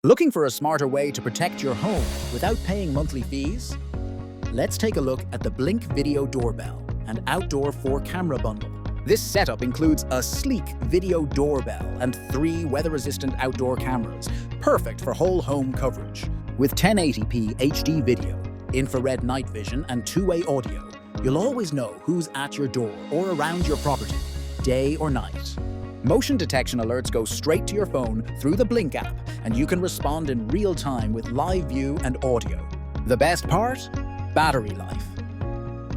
Looking for a smarter way to protect your home without paying monthly fees? Let's take a look at the Blink Video Doorbell, an outdoor 4-camera bundle. This setup includes a sleek video doorbell and 3 weather-resistant outdoor cameras, perfect for whole home coverage. With 1080p HD video, infrared night vision, and 2-way audio, you'll always know who's at your door or around your property, day or night. Motion detection alerts go straight to your phone through the Blink app, and you can respond in real time with live view and audio. The best part? Battery life.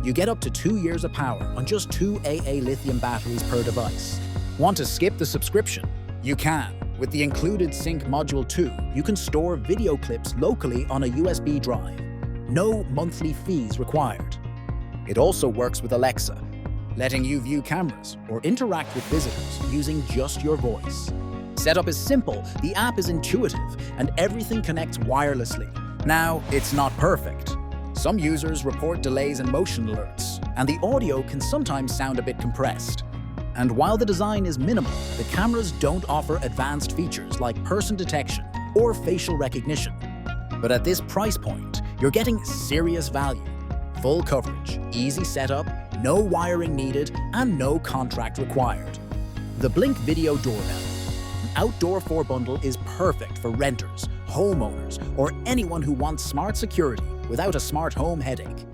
You get up to 2 years of power on just 2 AA lithium batteries per device. Want to skip the subscription? You can. With the included Sync Module 2, you can store video clips locally on a USB drive. No monthly fees required. It also works with Alexa, letting you view cameras or interact with visitors using just your voice. Setup is simple, the app is intuitive, and everything connects wirelessly. Now, it's not perfect. Some users report delays in motion alerts, and the audio can sometimes sound a bit compressed. And while the design is minimal, the cameras don't offer advanced features like person detection or facial recognition. But at this price point, you're getting serious value. Full coverage, easy setup, no wiring needed, and no contract required. The Blink Video Doorbell, an outdoor 4 bundle, is perfect for renters, homeowners, or anyone who wants smart security without a smart home headache.